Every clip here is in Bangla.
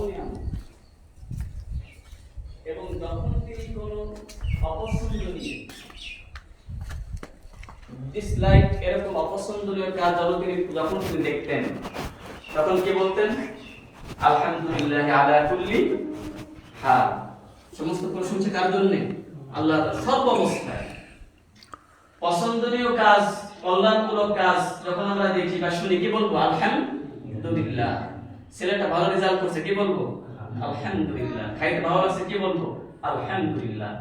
অবর্ণনীয় এবং যখন তিনি কোনো অপছন্দনীয় ডিসলাইক এরকম অপছন্দনীয় কাজ যখন তিনি দেখতেন তখন কি বলতেন? আলহামদুলিল্লাহ আলা কুল্লি হাল। সমস্ত প্রশংসা কার জন্য? আল্লাহ সর্ব অবস্থায়। পছন্দনীয় কাজ, কল্যাণমূলক কাজ যখন আমরা দেখি বা শুনি কি বলবো? আলহামদুলিল্লাহ। ছেলেটা ভালো রেজাল্ট করছে কি বলবো? আলহামদুলিল্লাহ। খাইতে ভালো লাগছে কি বলবো? আলহামদুলিল্লাহ।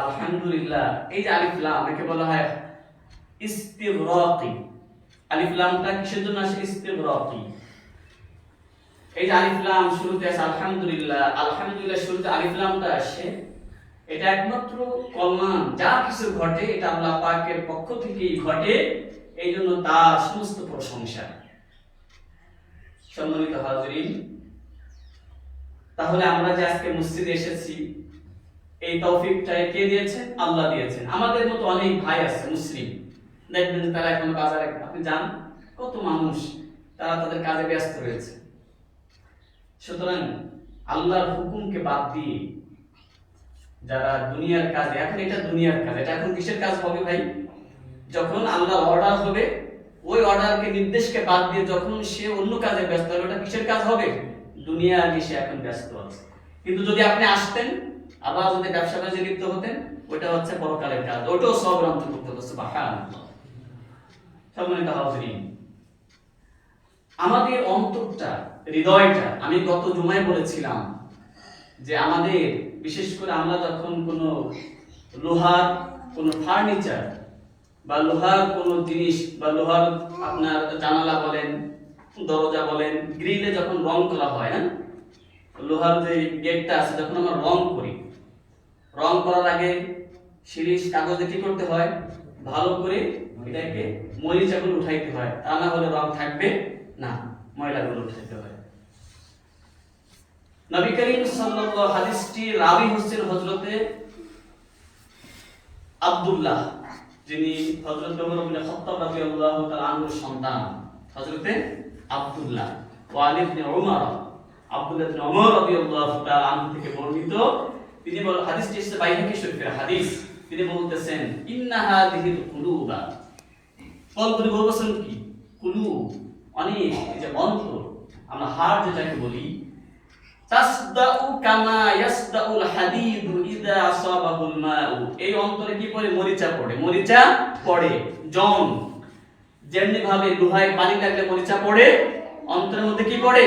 আলহামদুলিল্লাহ। এই যে আলিফ লাম, একে বলা হয় ইস্তিগরাকি। আলিফ লামটা কিসের জন্য আসে? ইস্তিগরাকি। এই যে আলিফ লাম শুরুতে আছে আলহামদুলিল্লাহ, আলহামদুলিল্লাহ শুরুতে আলিফ লামটা আসে, এটা একমাত্র কল্যাণ যা কিছু ঘটে এটা আল্লাহ পাকের পক্ষ থেকেই ঘটে, এই জন্য তার সমস্ত প্রশংসা। সম্মানিত হাজরিন, তাহলে আমরা যে আজকে মসজিদে এসেছি এই তৌফিকটা কে দিয়েছেন? আল্লাহ দিয়েছেন। আমাদের মতো অনেক ভাই আছে মুসলিম, দেখবেন যে তারা এখন বাজারে, আপনি যান কত মানুষ তারা তাদের কাজে ব্যস্ত রয়েছে। সুতরাং আল্লাহর হুকুমকে বাদ দিয়ে যারা দুনিয়ার কাজে, এখন এটা দুনিয়ার কাজ, এটা এখন কিসের কাজ হবে ভাই? যখন আল্লাহ অর্ডার হবে, ওই অর্ডারকে নির্দেশকে বাদ দিয়ে যখন সে অন্য কাজে ব্যস্ত হবে, ওটা কিসের কাজ হবে? দুনিয়া নিয়ে সে এখন ব্যস্ত আছে। কিন্তু যদি আপনি আসতেন আবার যদি ব্যবসা বাণিজ্যে লিপ্ত হতেন, ওটা হচ্ছে পরকালের কাজ, ওটাও সব অন্তর্ভুক্ত হচ্ছে। সুবহানাল্লাহ। সম্মানিত হাজরিন, আমাদের অন্তরটা, হৃদয়টা, আমি গত জুমায় বলেছিলাম যে আমাদের বিশেষ করে আমরা যখন কোনো লোহার কোনো ফার্নিচার বা লোহার কোনো জিনিস বা লোহার আপনার জানালা বলেন, দরজা বলেন, গ্রিলে যখন রং করা হয়, হ্যাঁ, লোহার যে গেটটা আছে যখন আমরা রং করি, রং করার আগে শিরিষ কাগজে কি করতে হয়? ভালো করে এটাকে মরিচাগুলো উঠাইতে হয়, তা না হলে রং থাকবে না, ময়লাগুলো উঠাইতে হয়। নবী করিম সাল্লাল্লাহু আলাইহি হাদিসটি রাবি হচ্ছেন হযরতে আব্দুল্লাহ, যিনি হযরত ওমর ইবনে খাত্তাব রাদিয়াল্লাহু তাআলা আনহুর সন্তান, হযরতে আব্দুল্লাহ ওয়ালি ইবনে উমর, আব্দুল্লাহ ইবনে উমর রাদিয়াল্লাহু তাআলা আনহু থেকে বর্ণিত। তিনি বলেন, হাদিসটি হচ্ছে বাইহাকী শরীফের হাদিস। তিনি বলতেছেন, ইন্না হাযিহিল কুলুবা, কলবুল বলছেন কি? কুলুব, অনেক, এই যে অন্তর, আমরা হার্ট যেটাকে বলি, তাসদাউ কামা ইয়াসদাউল হাদিদু ইযা আসাবাহুল মাউ, এই অন্তরে কি পড়ে? মরিচা পড়ে, মরিচা পড়ে, জং। যেমনি ভাবে লোহায় পানি লাগলে মরিচা পড়ে, অন্তরের মধ্যে কি পড়ে?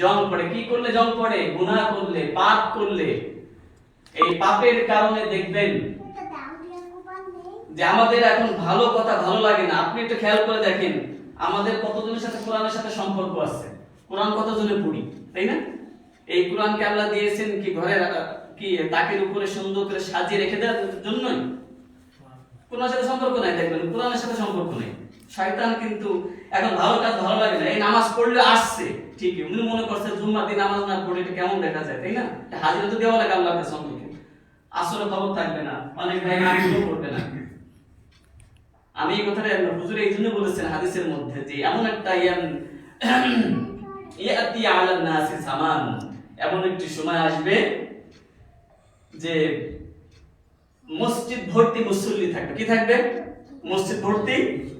জং পড়ে। কি করলে জং পড়ে? গুনাহ করলে, পাপ করলে। এই পাপের কারণে দেখবেন যে আমাদের এখন ভালো কথা ভালো লাগে না। আপনি একটু খেয়াল করে দেখেন, আমাদের কতজনের সাথে কোরআনের সাথে সম্পর্ক আছে, কোরআন কতজনে পড়ি, তাই না? এই কোরআনকে আল্লাহ দিয়েছেন কি ঘরে কি তাকের উপরে সুন্দর করে সাজিয়ে রেখে দেওয়ার জন্যই? কোরআনের সাথে সম্পর্ক নাই, দেখবেন কোরআনের সাথে সম্পর্ক নেই। শয়তান কিন্তু এখন ভালো কাজ ভালো লাগে না, এই নামাজ পড়লে আসছে ঠিকই, উনি মনে করছে জুম্মার দিন নামাজ না পড়লে এটা কেমন দেখা যায়, তাই না? হাজিরা তো দেওয়া লাগে আল্লাহর সম্পর্কে, আসলে খবর থাকবে না, অনেক ভাই নামাজও পড়বে না। আমি এই কথাটা হুজুর এই জন্য বলেছেন হাদিসের মধ্যে যে এমন একটা ইয়াতি আলান নাসি সামান, এমন একটি সময় আসবে যে মসজিদ ভর্তি মুসল্লি থাকবে। কি থাকবে? মসজিদ ভর্তি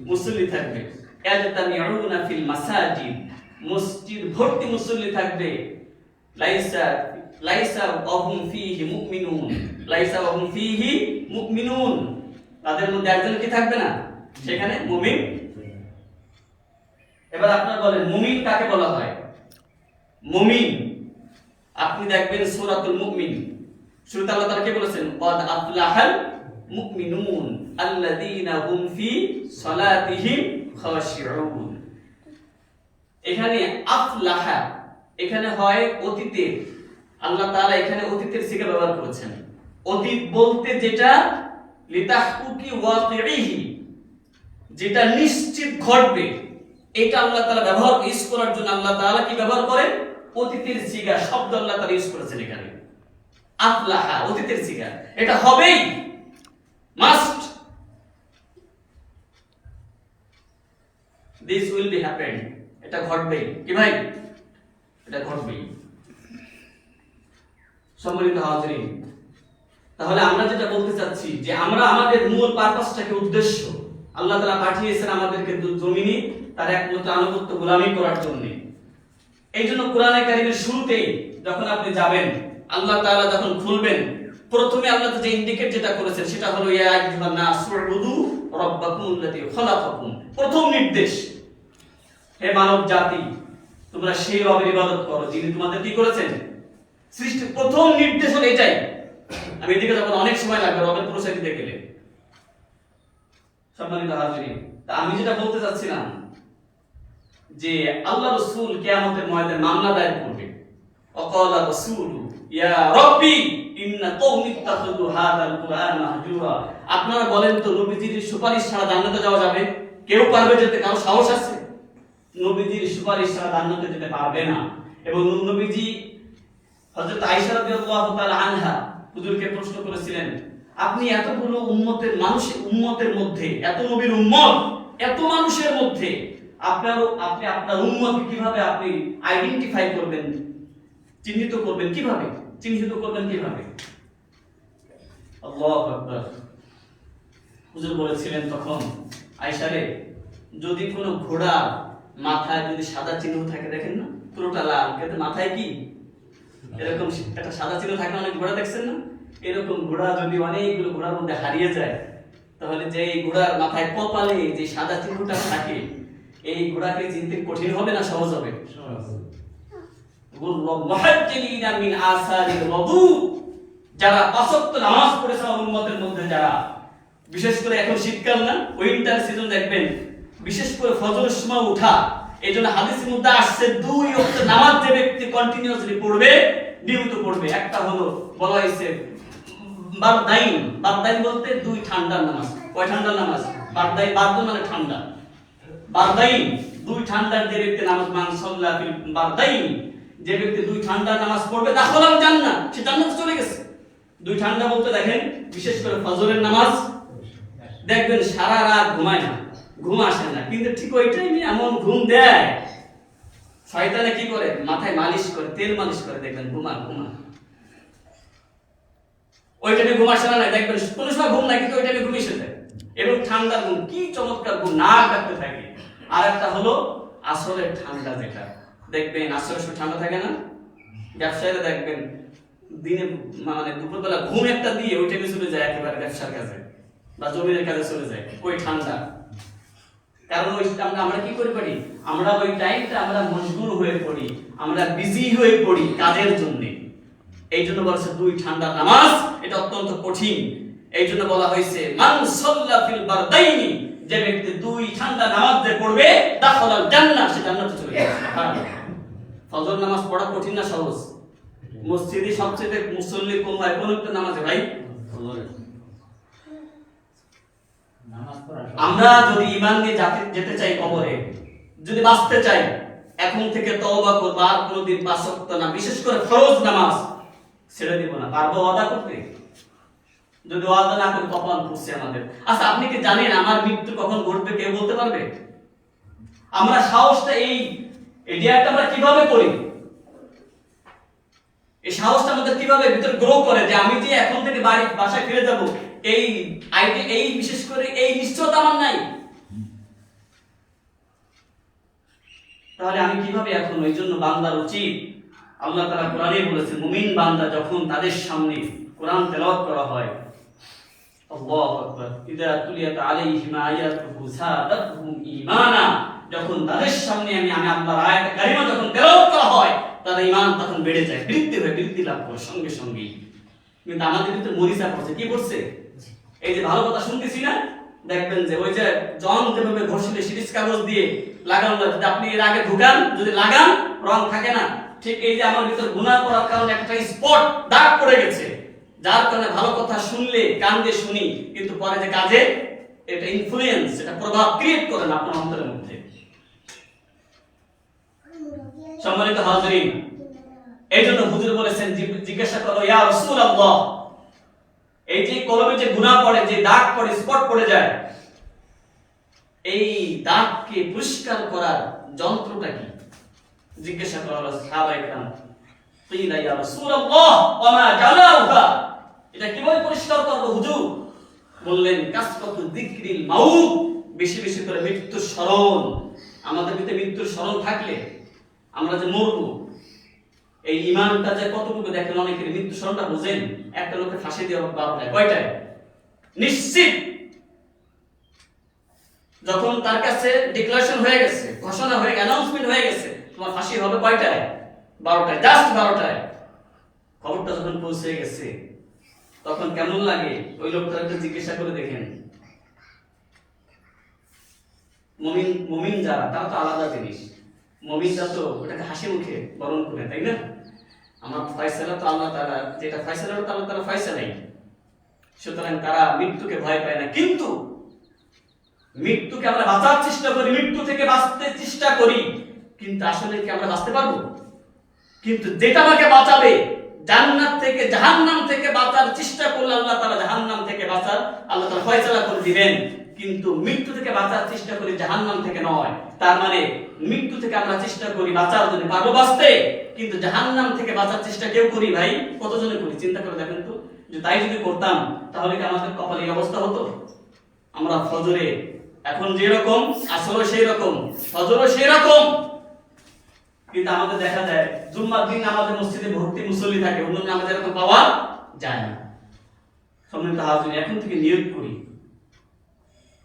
মুসল্লি থাকবে। ইয়াজতামিউনা ফিল মাসাজিদ, মসজিদ ভর্তি মুসল্লি থাকবে। লাইসা ওয়াহুম ফীহি মুমিনুন, লাইসা ওয়াহুম ফীহি মুমিনুন, তাদের মধ্যে একজন কি থাকবে না সেখানে? মুমিন। এবার আপনারা বলেন মুমিন কাকে বলা হয়? মুমিন, আপনি দেখবেন সূরাতুল মুমিন শুরুতে আল্লাহ তাআলা কি বলেছেন? ক্বাদ আফলাহাল মুমিনুন আল্লাযীনা হুম ফি সালাতিহিম খাশিউন। এখানে আফলাহা, এখানে হয় অতীতের, আল্লাহ তাআলা এখানে অতীতের সিগা ব্যবহার করেছেন। অতীত বলতে যেটা লিতাহকুকি ওয়াকিহি, যেটা নিশ্চিত ঘটবে, এটা আল্লাহ তাআলা ব্যবহার ইউজ করার জন্য আল্লাহ তাআলা কি ব্যবহার করেন? অতীতের সিগা শব্দ আল্লাহ তাআলা ইউজ করেছেন এখানে। আফলাহা অতীতের সিগা, এটা হবেই, must, this will be happen, এটা ঘটবেই। কি ভাই? এটা ঘটবেই। সম্মানিত হাজিরিন, তাহলে আমরা যেটা বলতে চাচ্ছি যে আমরা আমাদের মূল পারপাসটাকে, উদ্দেশ্য, আল্লাহ তাআলা পাঠিয়েছেন আমাদেরকে জমিনে তার একমাত্র আনুগত্য গোলামি করার জন্য। এই জন্য কোরআনে কারীমের শুরুতেই যখন আপনি যাবেন, আল্লাহ তাআলা যখন খুলবেন, প্রথমে আল্লাহ যে ইন্ডিকেট যেটা করেছেন সেটা হলো ইয়া আইয়ুহান নাস উবুদু রাব্বাকুমুল্লাযী খালাকাকুম। প্রথম নির্দেশ, হে মানব জাতি, তোমরা সেই রবের ইবাদত করো যিনি তোমাদের কি করেছেন, সৃষ্টি। প্রথম নির্দেশ হলো এটাই। আমি এদিকে যখন অনেক সময় লাগবে রবের প্রসেস দিতে গেলে। সম্মানিত হাজিরিন, তা আমি যেটা বলতে চাচ্ছিলাম যে আল্লাহ রাসূল কিয়ামতের ময়দানে মামলা দায়ের করবে। ওয়াকালা রাসূল ইয়া রাব্বি ইন্না কওমি ইত্তাখাযু হাযাল কুরআন মাহজুরা। আপনারা বলেন তো নবীজির সুপারিশ ছাড়া জান্নাতে যাওয়া যাবে? কেউ পারবে যেতে? কারো সাহস আছে? নবীজির সুপারিশ ছাড়া জান্নাতে যেতে পারবে না। এবং নবীজি হযরত আয়েশা রাদিয়াল্লাহু তাআলা আনহা হুজুরকে প্রশ্ন করেছিলেন, আপনি এতগুলো উম্মতের মধ্যে, এত নবীর উম্মত, এত মানুষের মধ্যে আপনি আপনার উম্মতকে কিভাবে আপনি আইডেন্টিফাই করবেন, চিহ্নিত করবেন কিভাবে? আল্লাহু আকবার। হুজুর বলেছিলেন তখন, আয়েশা রে, যদি কোনো ঘোড়া মাথায় যদি সাদা চিহ্ন থাকে, দেখেন না পুরোটা লাল, কিন্তু মাথায় কি এরকম একটা সাদা চিহ্ন থাকে, অনেক ঘোড়া দেখছেন না? এরকম ঘোড়া যদি অনেকগুলো ঘোড়ার মধ্যে হারিয়ে যায়, তাহলে যে ঘোড়ার মাথায় কপালে যে সাদা চিহ্নটা থাকে, এই ঘোড়াকে চিনতে কঠিন হবে না সহজ হবে? যারা পাঁচ ওয়াক্ত নামাজ পড়েছে উম্মতের মধ্যে, যারা বিশেষ করে এখন শীতকাল না, উইন্টার সিজন দেখবেন বিশেষ করে ফজরের সময় ওঠা, এইজন্য হাদিসের মধ্যে আসছে দুই ওয়াক্ত নামাজ যে ব্যক্তি কন্টিনিউয়াসলি পড়বে, নিয়মিত পড়বে, একটা হলো বলা হয়েছে বারদাইন। বারদাইন বলতে দুই ঠান্ডার নামাজ। কয় ঠান্ডার নামাজ? বারদাইন, বারদ মানে ঠান্ডা, বারদাইন দুই ঠান্ডার যে ব্যক্তি নামাজ, মান সাল্লা ফিল বারদাইন, যে ব্যক্তি দুই ঠান্ডার নামাজ পড়বে দাখালাল জান্নাহ, সে জান্নাতে চলে গেছে। দুই ঠান্ডা বলতে দেখেন বিশেষ করে ফজরের নামাজ দেখবেন সারা রাত ঘুমায় না, ঘুম আসে না, কিন্তু ঠিক ওই টাইমে এমন ঘুম দেয়, শয়তানে কি করে, মাথায় মালিশ করে, তেল মালিশ করে, দেখবেন ঘুমা। ওই টাইমে ঘুম আসে না, দেখবেন কোনো সময় ঘুম নাই, কিন্তু ওই টাইমে ঘুম এসে যায়। এবং ঠান্ডা ঘুম, কি চমৎকার ঘুম, নাক ডাকতে থাকে। আর একটা হলো আসরের ঠান্ডা, যেটা দেখবেন আসরের সময় ঠান্ডা থাকে না, ব্যবসায়ীরা দেখবেন দিনে মানে দুপুরবেলা ঘুম একটা দিয়ে ওই টাইমে চলে যায় একেবারে ব্যবসার কাজে বা জমিনের কাজে চলে যায়, ওই ঠান্ডা। কারণ ওই আমরা কি করে পারি, আমরা ওই টাইমটা আমরা মশগুল হয়ে পড়ি, আমরা বিজি হয়ে পড়ি কাজের জন্য। এই জন্য বলছে দুই ঠান্ডা নামাজ, এটা অত্যন্ত কঠিন। এই জন্য বলা হয়েছে মান সাল্লা ফিল বারদাইনি, যে ব্যক্তি দুই ঠান্ডা নামাজ যে পড়বে দাখালাল জান্নাহ, সে জান্নাতে চলে যাবে। ফজর নামাজ পড়া কঠিন না সহজ? মসজিদে সবচেয়ে মুসল্লি কম হয় কোন একটা নামাজে ভাই? আমরা যদি ঈমান নিয়ে যেতে চাই কবরে, যদি বাঁচতে চাই, এখন থেকে তওবা করব, আর কোনদিন পাঁচ ওয়াক্ত না, বিশেষ করে ফরজ নামাজ ছেড়ে দিব না। পারবো ওয়াদা করতে? যদি ওয়াদা না করি কপাল পুড়ছে আমাদের। আচ্ছা, আপনি কি জানেন আমার মৃত্যু কখন ঘটবে কেউ বলতে পারবে? আমরা সাহসটা এই ডিয়ারটা আমরা কিভাবে করি, এই সাহসটা আমাদের কিভাবে ভিতরে গ্রো করে যে আমি যে এখন থেকে বাসায় ফিরে যাব, এই বিশেষ করে এই নিশ্চয়তা আমার নাই। তাহলে আমি কিভাবে এখন? ওই জন্য বান্দার উচিত, আল্লাহ তাআলা কোরআনে বলেছেন, মুমিন বান্দা যখন তাদের সামনে কোরআন তেলাওয়াত করা হয়, আল্লাহু আকবার, ইযা তুলিয়াত আলাইহিম আয়াতুহু যাদাতহুম ঈমানা, যখন তাদের সামনে আমি আল্লাহর আয়াত কারিমা যখন তেলাওয়াত করা হয়, তাদের ঈমান তখন বেড়ে যায়, বৃদ্ধি লাভ করে সঙ্গে সঙ্গে। কিন্তু আমাদের ভিতরে মরিচা পড়ছে, কি পড়ছে? এই যে ভালো কথা শুনতেছি না, দেখবেন যে ওই যে জন যেভাবে ঘষলে সিরিজ কাগজ দিয়ে লাগানো, যদি আপনি এর আগে ঢুকান, যদি লাগান রং থাকে না, ঠিক এই যে আমার ভিতর গুনাহ করার কারণে একটা স্পট দাগ পড়ে গেছে, যার কারণে ভালো কথা শুনলে কান দিয়ে শুনি, কিন্তু পরে যে কাজে এটা ইনফ্লুয়েন্স, এটা প্রভাব ক্রিয়েট করে না আপনার অন্তরের মধ্যে। সম্মানিত হাজিরিন, এই জন্য হুজুর বলেছেন, জিজ্ঞাসা করো ইয়া রাসূলুল্লাহ, এই যে কলমে যে গুনাহ পড়ে, যে দাগ পড়ে, স্পট পড়ে যায়, এই দাগকে পরিষ্কার করার যন্ত্রটা কি? জিজ্ঞাসা করা হলো সাহাবায়ে কেরাম, কিলা ইয়া রাসূলুল্লাহ ওয়া মা জালাউহা, এটা কিভাবে পরিষ্কার করব হুজুর? বললেন কাসরাতু যিকরিল মাউত, বেশি বেশি করে মৃত্যুর স্মরণ। আমাদের ভিতরে মৃত্যুর স্মরণ থাকলে আমরা যে মরব, এই ঈমানটা যে কতটুকু দেখেন অনেকের মৃত্যু স্মরণটা বুঝেন। একটা লোকে ফাঁসি দেওয়া 12টায়, কয়টায়? নিশ্চিত যখন তার কাছে ডিক্লারেশন হয়ে গেছে, ঘোষণা হয়ে গেছে, অ্যানাউন্সমেন্ট হয়ে গেছে, তোমার ফাঁসি হবে কয়টায়? 12টায়, জাস্ট 12টায়। খবরটা যখন পৌঁছে গেছে তখন কেমন লাগে ওই লোকটাকে জিজ্ঞাসা করে দেখেন। মুমিন যারা, তারা তো আলাদা জিনিস। মুমিনরা তো ওটাকে হাসি মুখে বরণ করে, তাই না? আমার ফয়সালা তো আল্লাহ তাআলা, যেটা ফয়সালা তো আল্লাহ তাআলা ফয়সালাই, সুতরাং তারা মৃত্যুকে ভয় পায় না। কিন্তু মৃত্যুকে আমরা বাঁচার চেষ্টা করি, মৃত্যু থেকে বাঁচতে চেষ্টা করি, কিন্তু আসলে কি আমরা বাঁচতে পারবো? কিন্তু যেটা আমাকে বাঁচাবে জান্নাত থেকে, জাহান্নাম থেকে বাঁচার চেষ্টা করলে আল্লাহ তাআলা জাহান্নাম থেকে বাঁচার আল্লাহ তাআলা ফয়সালা করে দিবেন। কিন্তু মৃত্যু থেকে বাঁচার চেষ্টা করি, জাহান্নাম থেকে নয়। তার মানে মৃত্যু থেকে আমরা চেষ্টা করি বাঁচার জন্য, পারবো বাঁচতে, কিন্তু জাহান্নাম থেকে বাঁচার চেষ্টা কেউ করি ভাই? কতজনে করি? চিন্তা করে দেখেন তো, যে তাই যদি করতাম তাহলে কি আমাদের কপালে এই অবস্থা হতো? আমরা ফজরে এখন যে রকম, আসলে সেই রকম, ফজরও সেই রকম, কিন্তু আমাদের দেখা যায় জুম্মার দিন আমাদের মসজিদে ভর্তি মুসল্লি থাকে, অন্য আমাদের এরকম পাওয়া যায় না। সম্মানিত হাজির, এখন থেকে নিয়ত করি,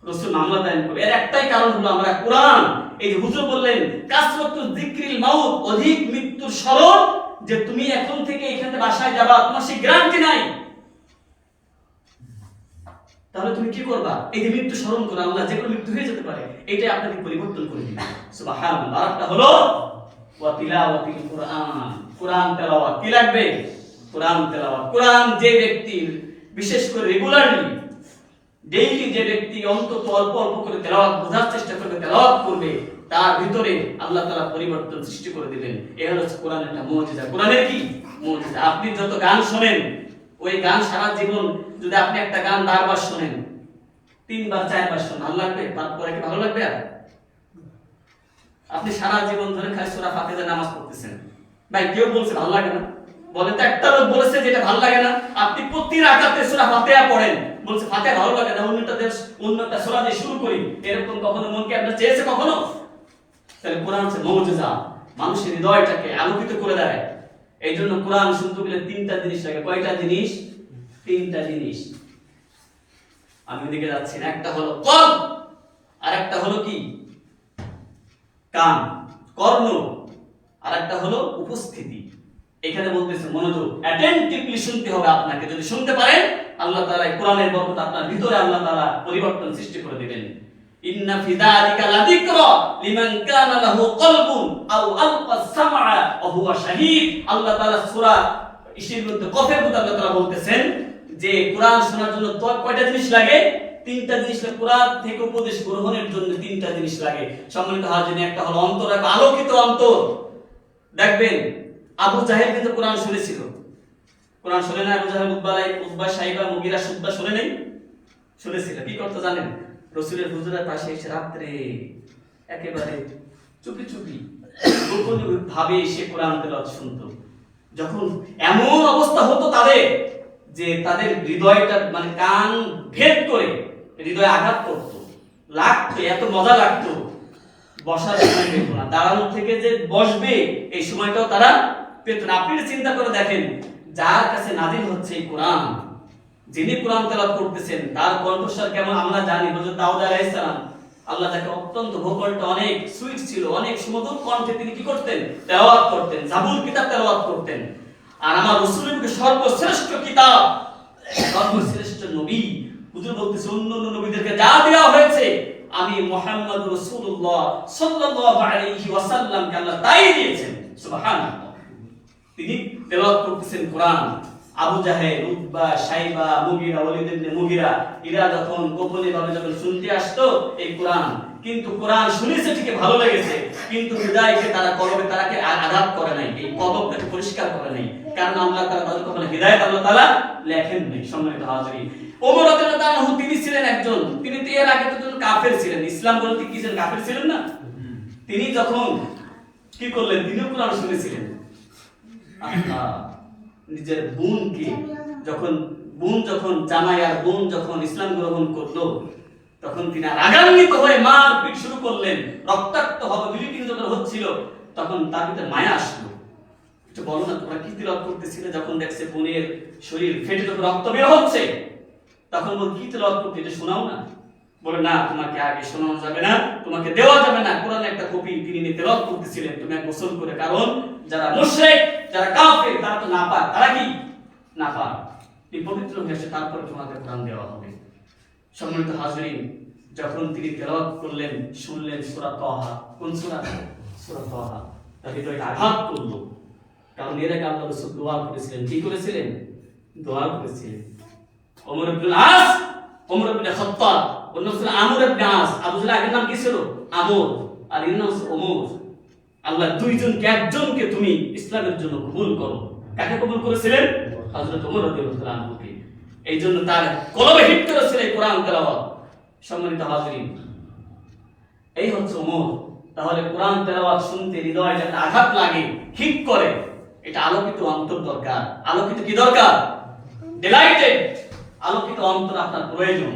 রাসূল মামলা দায়ের করি। এর একটাই কারণ হলো আমরা কোরআন, এই যে হুজুর বললেন কাসরাতু যিকরিল মাউত, অধিক মৃত্যুর স্মরণ, যে তুমি এখন থেকে এখানে বাসায় যাবা, তোমার সেই গ্যারান্টি নাই, তাহলে তুমি কি করবা? এই যে মৃত্যু স্মরণ করে, আল্লাহ যে কোনো মৃত্যু হয়ে যেতে পারে, এটাই আপনাকে পরিবর্তন করে দিবে। সুবহানাল্লাহ। আরেকটা হলো ওয়া তিলাওয়াতিল কুরআন, কোরআন তেলাওয়াত। কি লাগবে? কোরআন তেলাওয়াত। কোরআন যে ব্যক্তি বিশেষ করে রেগুলারলি, ডেইলি যে ব্যক্তি অন্তত অল্প অল্প করে তেলাওয়াত বোঝার চেষ্টা করবে, তেলাওয়াত করবে, তার ভিতরে আল্লাহ তাআলা পরিবর্তন সৃষ্টি করে দিবেন। এই হলো কোরআনের একটা মুজিজা। কোরআনের কি মুজিজা? আপনি যত গান শুনেন, ওই গান সারা জীবন যদি আপনি একটা গান বারবার শুনেন, 3 বার 4 বার শুনেন, ভালো লাগবে? তারপরে কি ভালো লাগবে? আর আপনি সারা জীবন ধরে খালি সূরা ফাতিহা নামাজ পড়তেছেন, ভাই কেউ বলছে ভালো লাগে না? বলেন তো, একটা লোক বলেছে যেটা ভালো লাগে না? আপনি প্রতি রাকাতে সূরা ফাতিহা পড়েন, বলছে ফাতিহা ভালো লাগে না, অন্যটা সূরা দিয়ে শুরু করি, এরকম কখনো মন কি আপনার চেয়েছে কখনো? তাহলে কোরআন হচ্ছে মুজিজা, মানুষের হৃদয়টাকে আলোকিত করে দেয়। এই জন্য কোরআন শুনতে গেলে 3টা জিনিস লাগে। কয়টা জিনিস? 3টা জিনিস। আমি ওদিকে যাচ্ছি না। একটা হলো কর্ণ, আর একটা হলো কি? কান, কর্ণ, আর একটা হলো উপস্থিতি। এখানে বলতেছে মনোযোগ, অ্যাটেনটিভলি শুনতে হবে আপনাকে। যদি শুনতে পারেন, আল্লাহ তাআলা কোরআনের বরকত আপনার ভিতরে আল্লাহ তাআলা পরিবর্তন সৃষ্টি করে দিবেন। ইন্না ফি যালিকা লাযিকরা লিমান কানা লাহু কলবুন আও আলকা সামআ ওয়া হুয়া শাহীদ। আল্লাহ তাআলা সূরা ইসির মধ্যে কফের মধ্যে আল্লাহ তাআলা বলতেছেন যে কোরআন শোনার জন্য তো কয়টা জিনিস লাগে? 3টা জিনিস লাগে। কোরআন থেকে উপদেশ গ্রহণের জন্য 3টা জিনিস লাগে। সম্মানিত হাজিরিন, একটা হলো অন্তর, একটা আলোকিত অন্তর। দেখবেন আবু জাহেল কিন্তু কোরআন শুনেছিল। কোরআন শুনে না আবু জাহেল? উতবা, সাইবা, মুগিরা, শুতবা শুনে নাই? শুনেছিল। কি করতে জানেন? রাসূলের হুজুরের পাশে এসে রাত্রে একেবারে চুপি চুপি গোপনে ভাবে সে কোরআন তেলাওয়াত শুনতো। যখন এমন অবস্থা হতো তাদের, যে তাদের হৃদয়টা মানে কান ভেদ করে হৃদয়ে আঘাত করতো, লাগতো, এত মজা লাগতো, বসার সময় পেত না, দাঁড়ানো থেকে যে বসবে এই সময়টাও তারা পেত না। আপনি চিন্তা করে দেখেন, যার কাছে নাযিল হচ্ছে এই কোরআন, যিনি কোরআন তেলাওয়াত করতেছেন, তার কণ্ঠস্বর কেমন আমরা জানি। হযরত দাউদ আলাইহিস সালাম, আল্লাহ তাকে অত্যন্ত ভোকালটা অনেক সুইট ছিল, অনেক সুমধুর কণ্ঠে তিনি কি করতেন? তেলাওয়াত করতেন, জাবুর কিতাব তেলাওয়াত করতেন। আর আমার রাসূলের সর্বশ্রেষ্ঠ কিতাব, সর্বশ্রেষ্ঠ নবী, হুজুর বলতেছে অন্য নবীদেরকে যা দেওয়া হয়েছে আমি মুহাম্মদ রাসূলুল্লাহ সাল্লাল্লাহু আলাইহি ওয়াসাল্লামকে আল্লাহ তাই দিয়েছেন। সুবহানাল্লাহ। তিনি তেলাওয়াত করতেছেন কোরআন। আবু জাহেল, উতবা, সাইবা, মুগিরা, ওয়ালিদ ইবনে মুগিরা, এরা যখন গোপনে ভাবে যখন শুনতে আসতো এই কোরআন, কিন্তু কোরআন শুনেছে ঠিকই, ভালো লেগেছে, কিন্তু হৃদয়কে তারা কলবে তারাকে আঘাত করে নাই, এই কলবটাকে পরিষ্কার করে নাই। কারণ আল্লাহ তাআলা তাদের কপালে হিদায়াত আল্লাহ তাআলা লেখেন নাই। সম্মানিত হাজিরিন, ওমর রাদিয়াল্লাহু আনহু তিনি ছিলেন একজন, তিনি তো এর আগে তো কাফের ছিলেন, ইসলাম বলতে কি ছিলেন? কাফের ছিলেন না? তিনি যখন কি করলেন? তিনিও কোরআন শুনেছিলেন। নিজের বোনকে যখন জামাই আর বোন যখন ইসলাম গ্রহণ করলো, তখন তিনি রাগান্বিত হয়ে মার পিট শুরু করলেন, রক্তাক্ত হবে ব্লিডিং যখন হচ্ছিল, তখন তার ভিতরে মায়া আসলো। একটু বলো না, তোমরা কি তিলাওয়াত করতেছিলে? যখন দেখছে বোনের শরীর ফেটে যখন রক্ত বের হচ্ছে, তখন বল কি তিলাওয়াত করতে, এটা শোনাও না। বলে না, তোমাকে আগে শোনানো যাবে না, তোমাকে দেওয়া যাবে না। কোরআনের একটা কপি তিনি তেলাওয়াত করতেছিলেন, তুমি গোসল করে। কারণ যারা মুশরিক, যারা কাফির, তারা তো নাপাক। তারা কি নাপাক? এই পবিত্র হয়েছে, তারপরে তোমাকে কোরআন দেওয়া হবে। সম্মানিত হাজরিন, যখন তিনি তেলাওয়াত করলেন, শুনলেন সূরা তাহা। কোন সূরা? সূরা তাহা। তার হৃদয়টা আঘাত করলো। কারণ এর আগে আল্লাহ রাসূল দোয়া করেছিলেন। কি করেছিলেন? দোয়া করেছিলেন। ওমর ইবনে আস, ওমর ইবনে খাত্তাব, অন্য ছিল আমর ইবনে আস। আবু জাহল আগের নাম কি ছিল? আমর, আর এর নাম ছিল ওমর। আল্লাহ দুইজনকে, একজনকে তুমি ইসলামের জন্য কবুল করো। কাকে কবুল করেছিলেন? হযরত ওমর রাদিয়াল্লাহু তাআলা আনহুকে। এই জন্য তার কলবে হিট করেছিল এই কোরআন তেলাওয়াত। সম্মানিত হাজরিন, এই হচ্ছে ওমর। তাহলে কোরআন তেলাওয়াত শুনতে হৃদয়ে যাতে আঘাত লাগে, হিট করে, এটা আলোকিত অন্তর দরকার। আলোকিত কি দরকার? ডিলাইটেড আলোকিত অন্তর আপনার প্রয়োজন।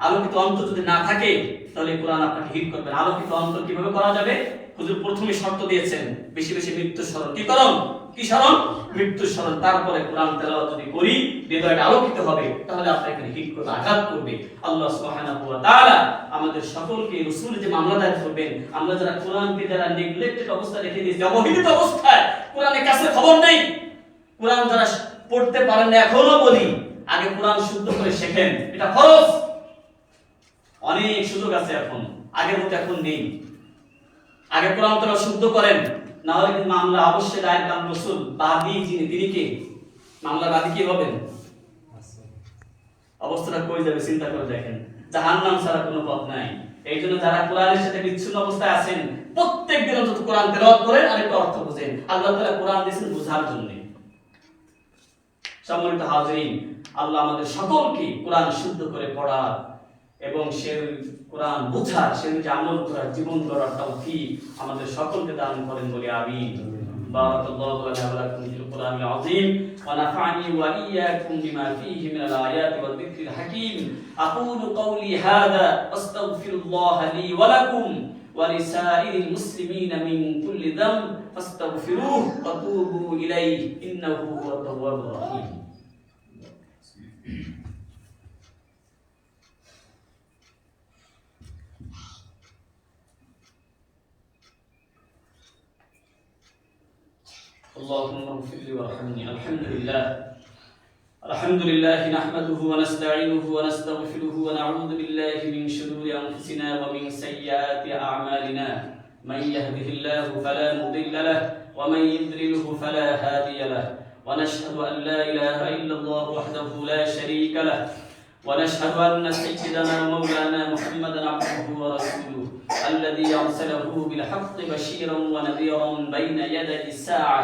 আলোকিত অন্তর যদি না থাকে, তাহলে কোরআন আপনাকে হিট করবে। আলোকিত অন্তর কিভাবে করা যাবে? হুজুর প্রথমে শর্ত দিয়েছেন, বেশি বেশি মৃত্যু স্মরণ। কি করুন? কি স্মরণ? মৃত্যু স্মরণ। তারপরে কোরআন তেলাওয়াত যদি করি, হৃদয়টা আলোকিত হবে, তাহলে আপনাকে এখানে হিট করবে, আঘাত করবে। আল্লাহ সুবহানাহু ওয়া তাআলা আমাদের সকলকে রাসূল যে মামলা দায়ের করবেন, আমরা যারা কোরআনকে যারা নেগলেক্টেড অবস্থায় রেখে দিয়েছি, অবহেলিত অবস্থায়, কোরআনের কাছে খবর নেই, কোরআন যারা পড়তে পারেন না, এখনো বলি আগে কোরআন শুদ্ধ করে শেখেন, এটা ফরজ। অনেক সুযোগ আছে এখন, আগের মতো এখন নেই। আগে কোরআন তারা শুদ্ধ করেন, না হলে কিন্তু মামলা অবশ্যই দায়ের কাম রাসূল বাদী যিনি, তিনি কে? মামলা বাদী কি হবেন? অবস্থাটা কই যাবে চিন্তা করে দেখেন। জাহান্নাম ছাড়া কোনো পথ নাই। এই জন্য যারা কোরআনের সাথে বিচ্ছিন্ন অবস্থায় আছেন, প্রত্যেক দিন অন্তত কোরআন তেলাওয়াত করেন আর একটু অর্থ বুঝেন। আল্লাহ তাআলা কোরআন দিয়েছেন বুঝার জন্য। সম্মানিত হাজরিন, আল্লাহ আমাদের সকলকে কোরআন শুদ্ধ করে পড়ার এবং সে কোরআন বোঝার, সে আমল করার, জীবন গড়ার তৌফিক আমাদের সকলকে দান করেন বলে আমিন। বারাকাল্লাহু লানা ওয়া লাকুম ফিল কোরআনিল আযীম ওয়া নাফা'নি ওয়া ইয়্যাকুম বিমা ফীহি মিনাল আয়াতি ওয়াদ যিকরিল হাকীম। আকুলু কওলি হাযা আস্তাগফিরুল্লাহ লি ওয়া লাকুম ওয়া লিসাইরিল মুসলিমিনা মিন কুল্লি যামব ফাস্তাগফিরুহু ওয়া তুবু ইলাইহি ইন্নাহু হুয়াত তাওয়াবুর রাহিম। اللهم اغفر لي وارحمني. الحمد لله نحمده ونستعينه ونستغفره ونعوذ بالله من شرور انفسنا ومن سيئات اعمالنا. من يهده الله فلا مضل له ومن يضلله فلا هادي له. ونشهد ان لا اله الا الله وحده لا شريك له. ونشهد ان سيدنا ومولانا محمدا عبده ورسوله الذي ارسله بالحق بشيرا ونذيرا بين يدي الساعه.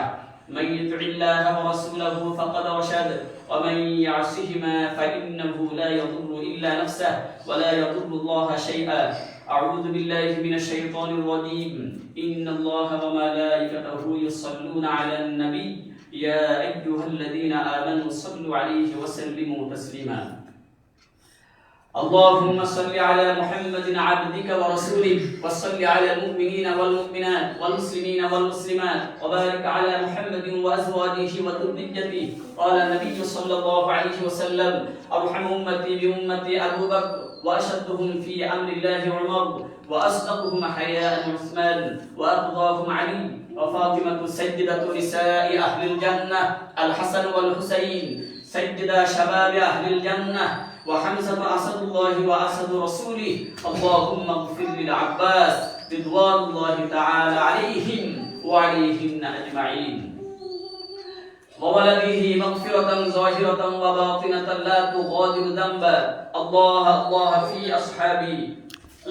من يطع الله ورسوله فقد رشد ومن يعصهما فإنه لا يضر إلا نفسه ولا يضر الله شيئا. أعوذ بالله من الشيطان الرجيم. إن الله وملائكته يصلون على النبي يا أيها الذين آمنوا صلوا عليه وسلموا تسليما. اللهم صل على محمد عبدك ورسولك وصل على المؤمنين والمؤمنات والمسلمين والمسلمات وبارك على محمد وأزواجه وذريته. قال النبي صلى الله عليه وسلم أرحم أمتي بأمتي أبو بكر وأشدهم في أمر الله عمر وأصدقهم حياء عثمان وأقضاهم علي وفاطمة سيدة نساء أهل الجنة الحسن والحسين سيدا شباب أهل الجنة وحمزة أسد الله وأسد رسوله. اللهم اغفر للعباس رضوان الله تعالى عليهم وعليهن أجمعين وولده مغفرة ظاهرة وباطنة لا تغادر ذنبا. الله في أصحابي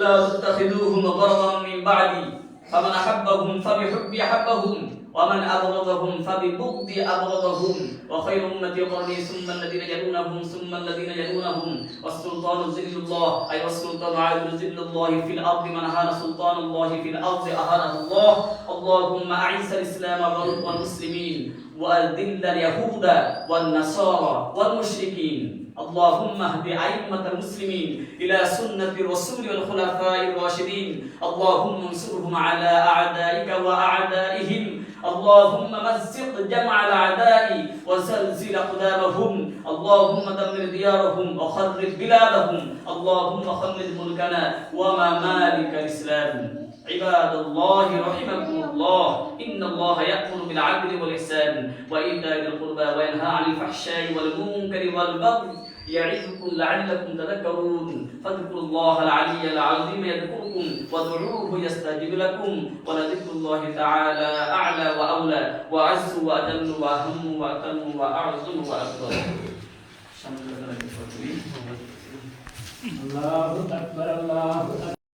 لا تتخذوهم غرضا من بعدي فمن أحبهم فبحبي أحبهم ومن أبغضهم فببغض أبغضهم وخير أمتي قرني ثم الذين يلونهم ثم الذين يلونهم والسلطان ذل الله أي والسلطان عادل ذل الله في الأرض من أهان سلطان الله في الأرض أهانه الله اللهم أعز الإسلام والمسلمين وأذل اليهود والنصارى والمشركين اللهم اهد أئمة المسلمين إلى سنة الرسول والخلفاء الراشدين اللهم انصرهم على أعدائك وأعدائهم اللهم مزق جمع الأعداء وزلزل أقدامهم اللهم دمر ديارهم وخرب بلادهم اللهم خلد ملكنا وممالك الإسلام عباد الله رحمكم الله إن الله يأمر بالعدل والإحسان وإيتاء ذي القربى وينهى عن الفحشاء والمنكر والبغي يعظكم لعلكم تذكرون فاذكروا الله العلي العظيم يذكركم وادعوه يستجب لكم ولذكر الله تعالى أعلى وأولى وأعز وأجل وأهم وأتم وأعظم وأكبر. الله أكبر الله أكبر.